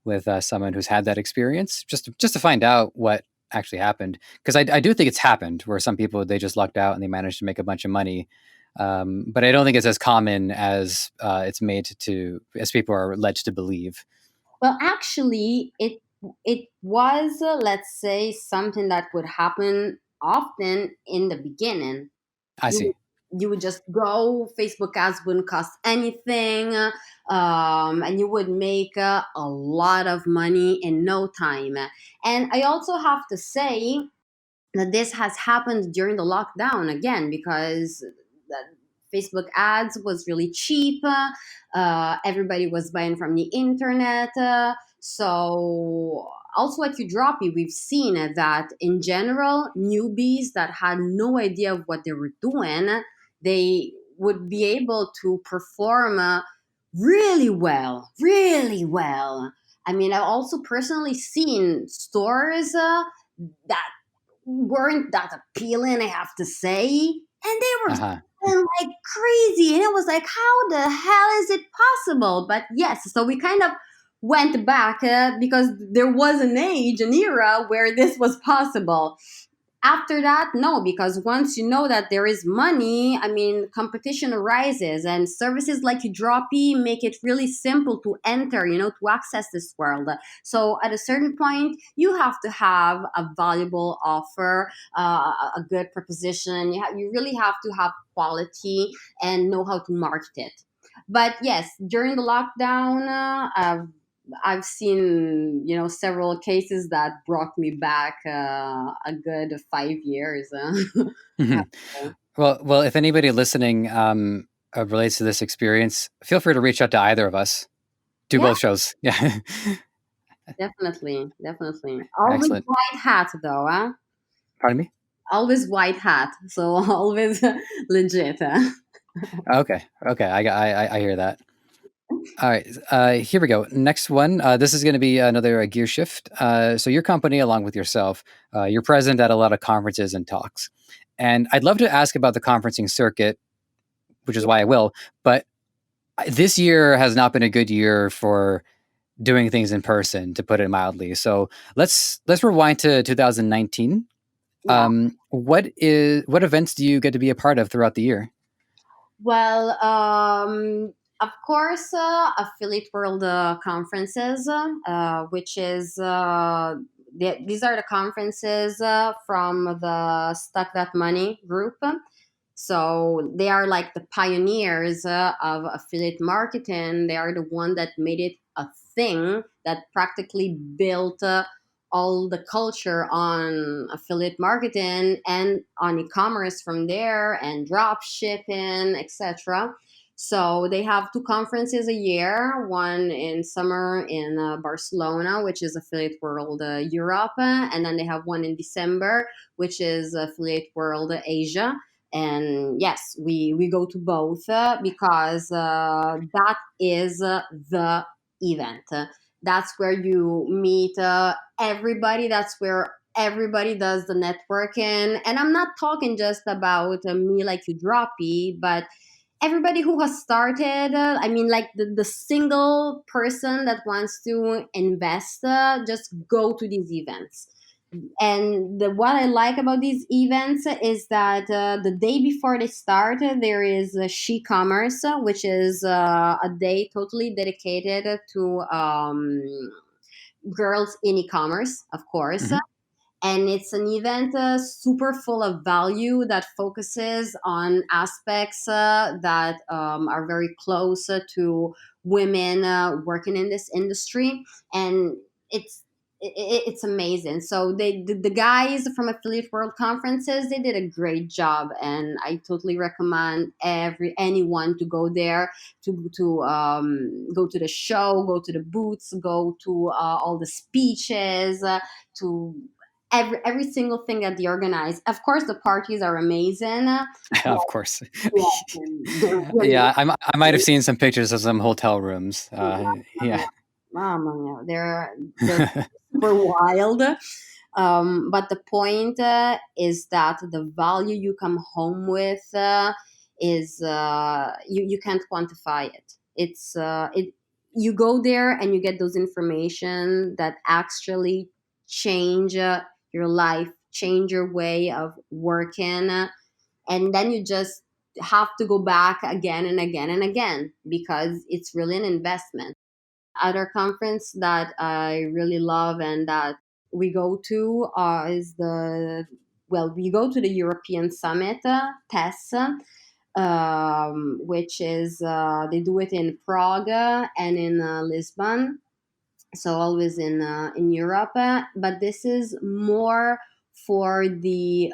with someone who's had that experience, just to find out what actually happened. Because I do think it's happened where some people, they just lucked out and they managed to make a bunch of money. But I don't think it's as common as it's made to, as people are led to believe. Well, actually, it was, let's say, something that would happen often in the beginning. I you see. you would just go, Facebook ads wouldn't cost anything, and you would make a lot of money in no time. And I also have to say that this has happened during the lockdown again, because the Facebook ads was really cheap. Everybody was buying from the internet. So also at uDroppy, we've seen that in general, newbies that had no idea of what they were doing, they would be able to perform really well, really well. I mean, I've also personally seen stores that weren't that appealing, I have to say. And they were Uh-huh. selling like crazy. And it was like, how the hell is it possible? But yes, so we kind of went back because there was an age, an era where this was possible. After that, no, because once you know that there is money, I mean, competition arises, and services like uDroppy make it really simple to enter, to access this world. So at a certain point, you have to have a valuable offer, a good proposition. You really have to have quality and know how to market it. But yes, during the lockdown, I've seen, several cases that brought me back a good 5 years. Mhm. Well, if anybody listening relates to this experience, feel free to reach out to either of us. Do Yeah, both shows. Yeah. definitely, definitely. Always Excellent. white hat though, huh? Pardon me? Always white hat, so always legit. Huh? Okay. Okay. I hear that. All right. Here we go. Next one. This is going to be another gear shift. So your company, along with yourself, you're present at a lot of conferences and talks. And I'd love to ask about the conferencing circuit, which is Yeah. why I will. But this year has not been a good year for doing things in person, to put it mildly. So let's rewind to 2019. Yeah. What events do you get to be a part of throughout the year? Well, of course, Affiliate World conferences, which is these are the conferences from the Stuck That Money group. So they are like the pioneers of affiliate marketing. They are the one that made it a thing that practically built all the culture on affiliate marketing and on e-commerce from there, and drop shipping, etc. So they have two conferences a year, one in summer in Barcelona, which is Affiliate World Europe, and then they have one in December, which is Affiliate World Asia. And yes, we go to both because that is the event. That's where you meet everybody. That's where everybody does the networking. And I'm not talking just about me like uDroppy, but everybody who has started. I mean, like the single person that wants to invest, just go to these events. And what I like about these events is that the day before they start, there is She-commerce, which is a day totally dedicated to girls in e-commerce, of course. Hmm. And it's an event super full of value that focuses on aspects that are very close to women working in this industry. And it's amazing. So the guys from Affiliate World Conferences, they did a great job, and I totally recommend anyone to go there, to go to the show, go to the booths, go to all the speeches, to every single thing that they organize. Of course, the parties are amazing. Of course. Yeah, they're really Yeah, I might have seen some pictures of some hotel rooms. Yeah. Mama, they're super wild. But the point is that the value you come home with is you can't quantify it. It you go there and you get those information that actually change your life, change your way of working, and then you just have to go back again and again and again because it's really an investment. Other conference that I really love and that we go to is we go to the European Summit, TESS, which is they do it in Prague and in Lisbon, so always in Europe. But this is more for the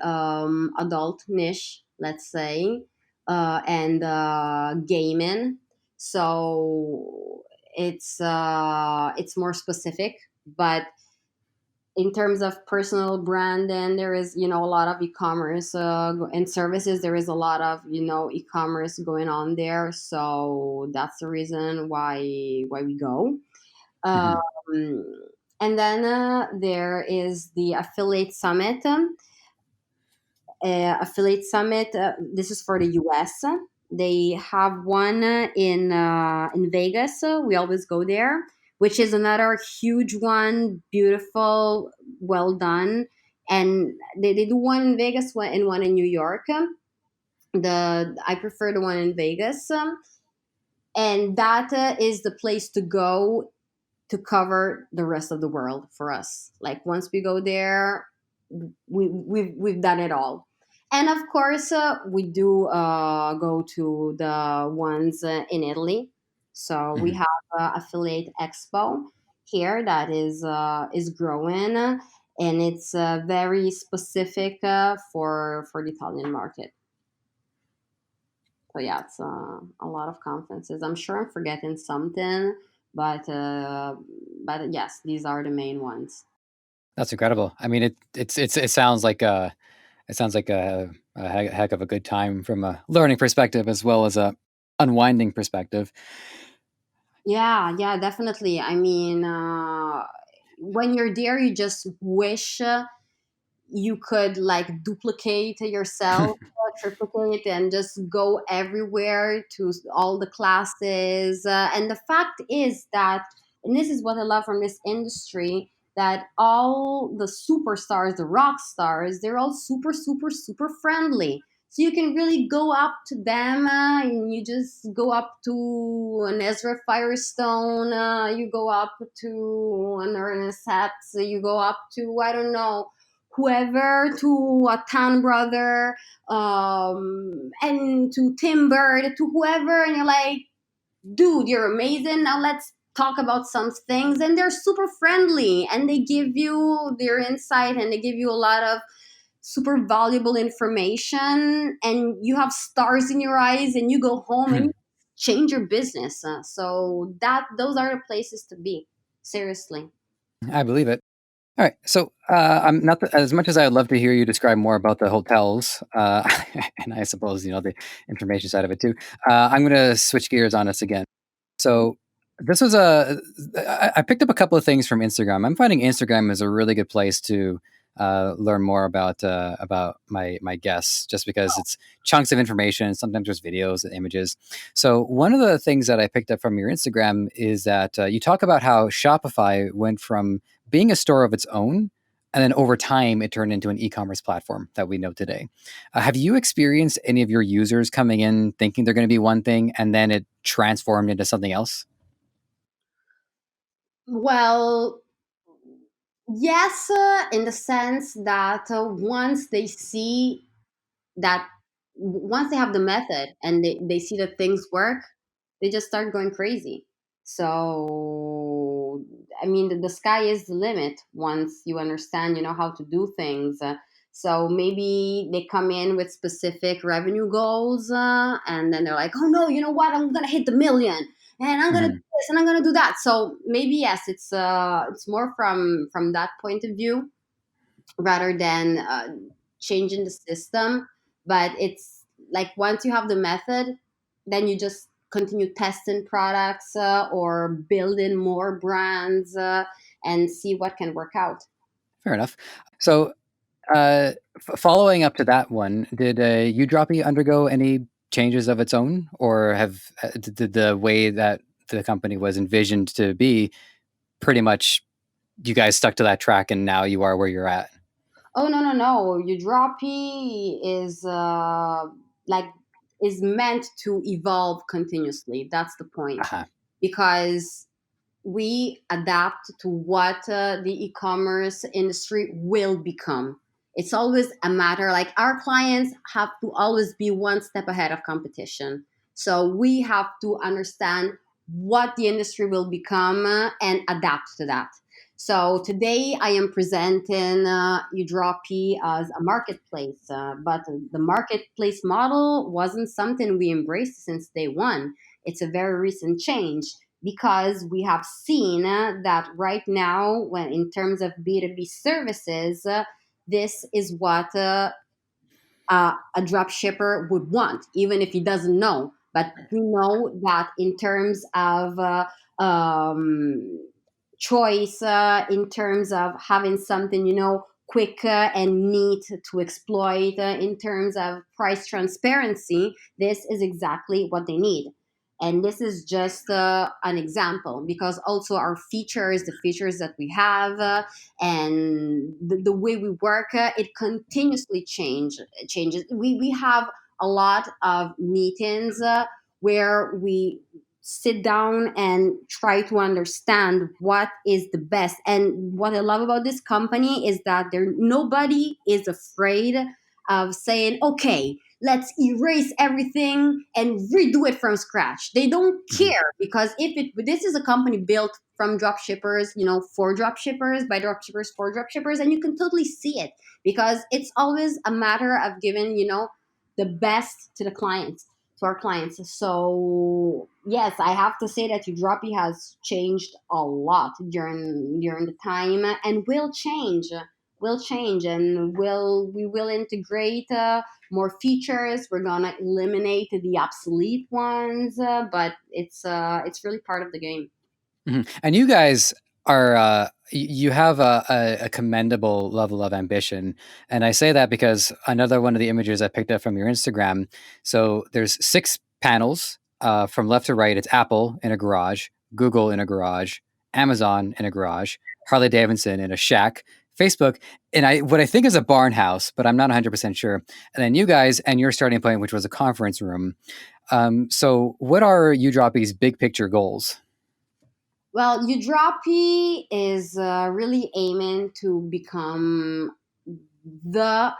adult niche, let's say, and gaming. So it's more specific, but in terms of personal brand, then there is a lot of e-commerce and services. There is a lot of e-commerce going on there, so that's the reason why we go. Mhm. um, and then there is the affiliate summit. Affiliate summit. This is for the US. They have one in Vegas. We always go there, which is another huge one, beautiful, well done. And they do one in Vegas, one in New York. The I prefer the one in Vegas, and that is the place to go to cover the rest of the world for us. Like once we go there, we've done it all. And of course, we do go to the ones in Italy. So we Mhm. have affiliate expo here that is growing, and it's very specific for the Italian market. So yeah, it's a lot of conferences. I'm sure I'm forgetting something, but yes, these are the main ones. That's incredible. I mean, it sounds like a heck of a good time from a learning perspective as well as a unwinding perspective. Yeah, yeah, definitely. I mean, when you're there, you just wish you could like duplicate yourself, triplicate, and just go everywhere to all the classes. And the fact is that, and this is what I love from this industry, that all the superstars, the rock stars, they're all super, super, super friendly. So you can really go up to them, and you just go up to an Ezra Firestone, you go up to an Ernest Hepps, you go up to, I don't know, whoever, to a Town Brother, and to Tim Bird, to whoever, and you're like, dude, you're amazing. Now let's talk about some things. And they're super friendly, and they give you their insight, and they give you a lot of super valuable information, and you have stars in your eyes, and you go home and you change your business. So that those are the places to be. Seriously. I believe it. All right. So, I'm not as much as I'd love to hear you describe more about the hotels, and I suppose the information side of it too. I'm going to switch gears on us again. So, this was I picked up a couple of things from Instagram. I'm finding Instagram is a really good place to learn more about my guests, just because it's chunks of information. Sometimes there's videos and images. So, one of the things that I picked up from your Instagram is that you talk about how Shopify went from being a store of its own, and then over time it turned into an e-commerce platform that we know today. Have you experienced any of your users coming in thinking they're going to be one thing and then it transformed into something else? Well, yes, in the sense that once they have the method and they see that things work, they just start going crazy. So I mean, the sky is the limit once you understand, how to do things. So maybe they come in with specific revenue goals, and then they're like, oh no, you know what? I'm gonna hit the million, and I'm gonna do Mhm. this, and I'm gonna do that. So maybe yes, it's more from that point of view rather than changing the system. But it's like once you have the method, then you just continue testing products or building more brands and see what can work out. Fair enough. So, following up to that one, did uDroppy undergo any changes of its own, or did the way that the company was envisioned to be pretty much you guys stuck to that track and now you are where you're at? Oh no! uDroppy like is meant to evolve continuously. That's the point, Uh-huh. because we adapt to what the e-commerce industry will become. It's always a matter, like our clients have to always be one step ahead of competition. So we have to understand what the industry will become and adapt to that. So today I am presenting uDroppy as a marketplace, but the marketplace model wasn't something we embraced since day one. It's a very recent change because we have seen that right now, when in terms of B2B services, this is what a drop shipper would want, even if he doesn't know. But we know that in terms of um, choice, in terms of having something, quick and neat to exploit, in terms of price transparency, this is exactly what they need. And this is just an example, because also our features, the features that we have, and the way we work, it continuously changes. We have a lot of meetings where we sit down and try to understand what is the best. And what I love about this company is that there nobody is afraid of saying, okay, let's erase everything and redo it from scratch. They don't Mhm. care, because if this is a company built from drop shippers, for drop shippers, by drop shippers, for drop shippers, and you can totally see it, because it's always a matter of giving, the best to the clients, to our clients. So yes, I have to say that uDroppy has changed a lot during the time, and will change, and we will integrate more features. We're gonna eliminate the obsolete ones, but it's really part of the game. Mhm. And you guys are you have a commendable level of ambition, and I say that because another one of the images I picked up from your Instagram. So there's 6 panels from left to right. It's Apple in a garage, Google in a garage, Amazon in a garage, Harley Davidson in a shack, Facebook, and I what I think is a barn house, but I'm not 100% sure. And then you guys and your starting point, which was a conference room. So what are uDroppy's big picture goals? Well, uDroppy is really aiming to become the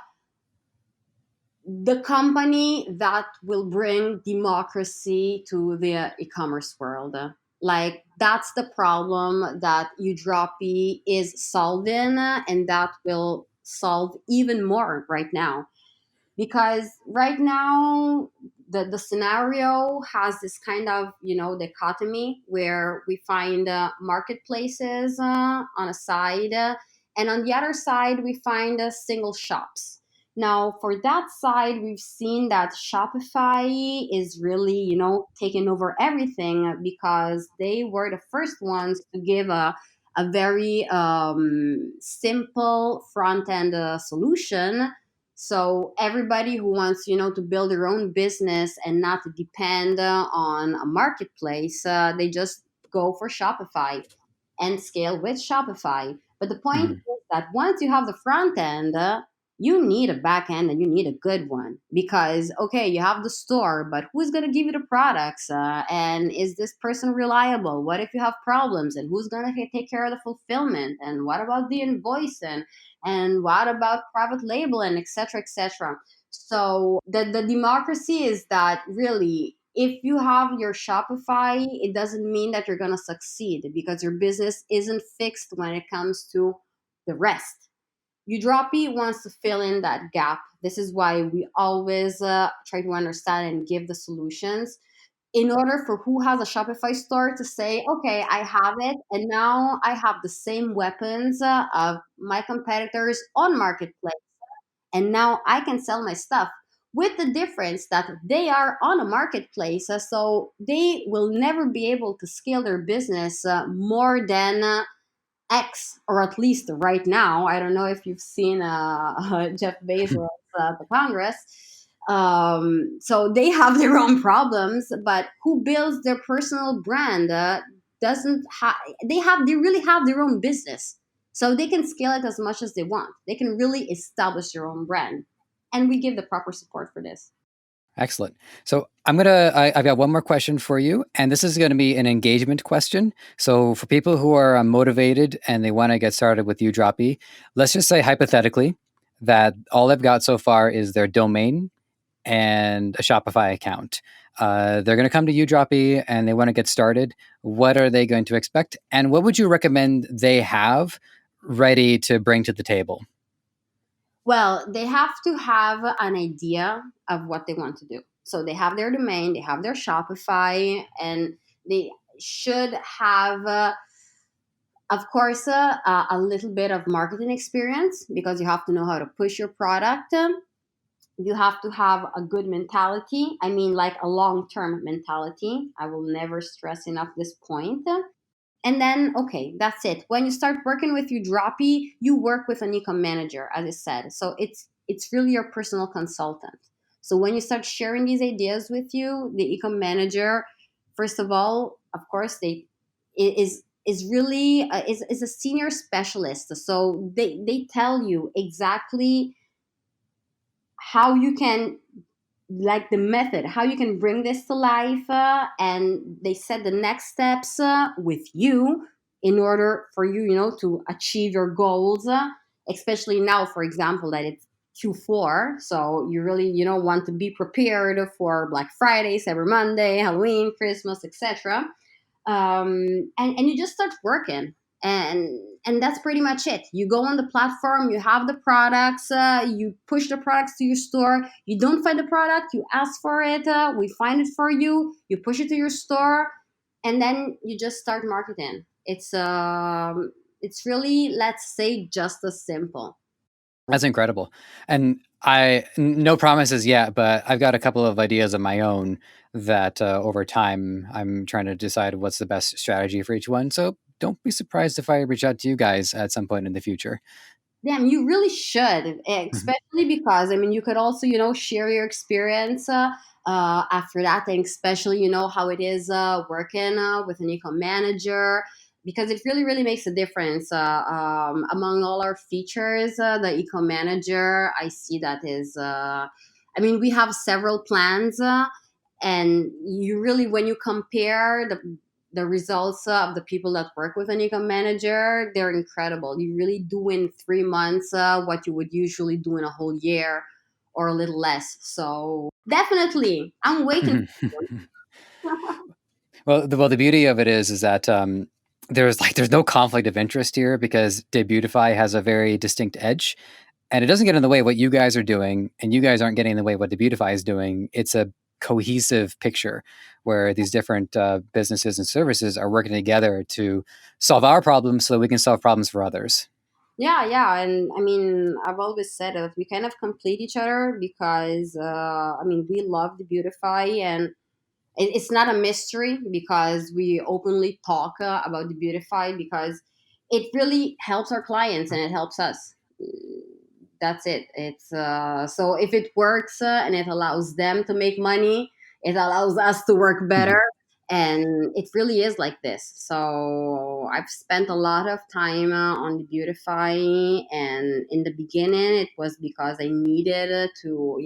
the company that will bring democracy to the e-commerce world. Like that's the problem that uDroppy is solving, and that will solve even more right now, because right now the scenario has this kind of dichotomy where we find marketplaces on a side, and on the other side we find single shops. Now for that side, we've seen that Shopify is really taking over everything, because they were the first ones to give a very simple front end solution. So everybody who wants, to build their own business and not to depend on a marketplace, they just go for Shopify and scale with Shopify. But the point Mhm. is that once you have the front end, you need a back end, and you need a good one, because okay, you have the store, but who's going to give you the products? And is this person reliable? What if you have problems? And who's going to take care of the fulfillment? And what about the invoicing? And what about private label, and etc., etc.? So the democracy is that really if you have your Shopify, it doesn't mean that you're going to succeed, because your business isn't fixed when it comes to the rest. uDroppy wants to fill in that gap. This is why we always try to understand and give the solutions, in order for who has a Shopify store to say, okay, I have it, and now I have the same weapons of my competitors on Marketplace, and now I can sell my stuff. With the difference that they are on a marketplace, so they will never be able to scale their business more than X, or at least right now. I don't know if you've seen Jeff Bezos at the Congress. So they have their own problems, but who builds their personal brand doesn't have. They really have their own business, so they can scale it as much as they want. They can really establish their own brand, and we give the proper support for this. Excellent. So I've got one more question for you, and this is going to be an engagement question. So for people who are motivated and they want to get started with uDroppy, let's just say hypothetically that all they've got so far is their domain and a Shopify account. They're going to come to uDroppy and they want to get started. What are they going to expect? And what would you recommend they have ready to bring to the table? Well, they have to have an idea of what they want to do. So they have their domain, they have their Shopify, and they should have, of course, a little bit of marketing experience, because you have to know how to push your product. You have to have a good mentality. I mean, like a long term mentality. I will never stress enough this point. And then, okay, that's it. When you start working with uDroppy, you work with an ecom manager, as I said. So it's really your personal consultant. So when you start sharing these ideas with you, the ecom manager, first of all, of course, they is really is a senior specialist. So they tell you exactly how you can, like the method, how you can bring this to life, and they set the next steps with you, in order for you, to achieve your goals, especially now, for example, that it's Q4. So you really, want to be prepared for Black Friday, Cyber Monday, Halloween, Christmas, etc. And you just start working, and that's pretty much it. You go on the platform, you have the products, you push the products to your store. You don't find the product, you ask for it, we find it for you, you push it to your store, and then you just start marketing. It's really, let's say, just as simple. That's incredible. And no promises yet, but I've got a couple of ideas of my own that over time I'm trying to decide what's the best strategy for each one. So don't be surprised if I reach out to you guys at some point in the future. Damn, you really should, Mhm. especially because, I mean, you could also, share your experience after that, and especially, how it is working with an ecom manager, because it really, really makes a difference. Among all our features, the ecom manager, I see that is, I mean, we have several plans, and you really, when you compare the results of the people that work with an ecom manager, they're incredible. You really do in 3 months what you would usually do in a whole year, or a little less. So definitely, I'm waiting. Well, the beauty of it is that there's no conflict of interest here because Debutify has a very distinct edge, and it doesn't get in the way of what you guys are doing, and you guys aren't getting in the way of what Debutify is doing. It's a cohesive picture where these different businesses and services are working together to solve our problems so that we can solve problems for others. Yeah, yeah, and I mean, I've always said that we kind of complete each other, because I mean, we love the Beautify, and it's not a mystery, because we openly talk about the Beautify, because it really helps our clients and it helps us. That's it. It's so if it works and it allows them to make money, it allows us to work better, and it really is like this. So I've spent a lot of time on the Beautify, and in the beginning it was because I needed to,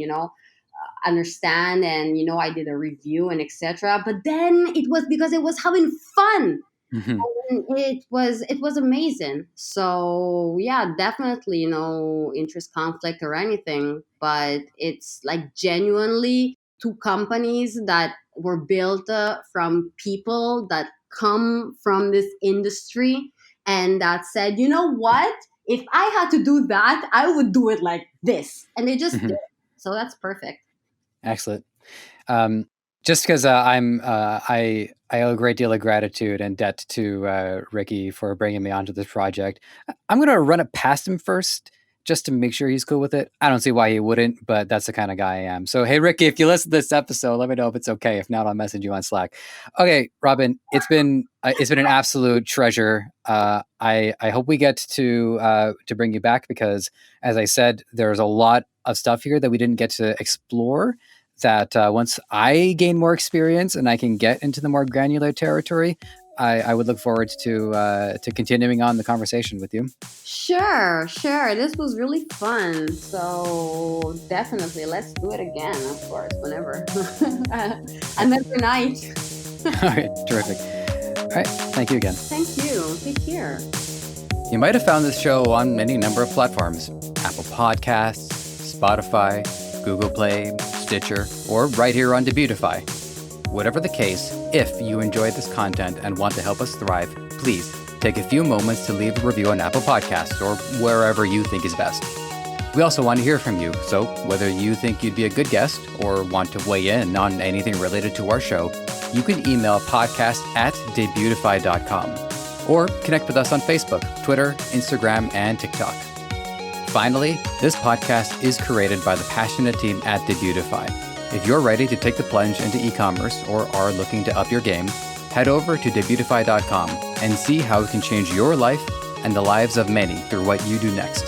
understand, and I did a review and etc. But then it was because it was having fun, and it was amazing. So yeah, definitely no interest conflict or anything, but it's like genuinely two companies that were built from people that come from this industry and that said, you know what? If I had to do that, I would do it like this. And they just did. So that's perfect. Excellent. Just because I owe a great deal of gratitude and debt to Ricky for bringing me onto this project. I'm going to run it past him first, just to make sure he's cool with it. I don't see why he wouldn't, but that's the kind of guy I am. So, hey, Ricky, if you listen to this episode, let me know if it's okay. If not, I'll message you on Slack. Okay, Robin, it's been an absolute treasure. I hope we get to bring you back because, as I said, there's a lot of stuff here that we didn't get to explore. That once I gain more experience and I can get into the more granular territory, I would look forward to continuing on the conversation with you. Sure. This was really fun. So definitely, let's do it again. Of course, whenever. Another night. All right, terrific. All right, thank you again. Thank you. Take care. You might have found this show on any number of platforms: Apple Podcasts, Spotify, Google Play, Stitcher, or right here on Debutify. Whatever the case, if you enjoyed this content and want to help us thrive, please take a few moments to leave a review on Apple Podcasts or wherever you think is best. We also want to hear from you, so whether you think you'd be a good guest or want to weigh in on anything related to our show, you can email podcast@debutify.com or connect with us on Facebook, Twitter, Instagram, and TikTok. Finally, this podcast is created by the passionate team at Debutify. If you're ready to take the plunge into e-commerce or are looking to up your game, head over to Debutify.com and see how it can change your life and the lives of many through what you do next.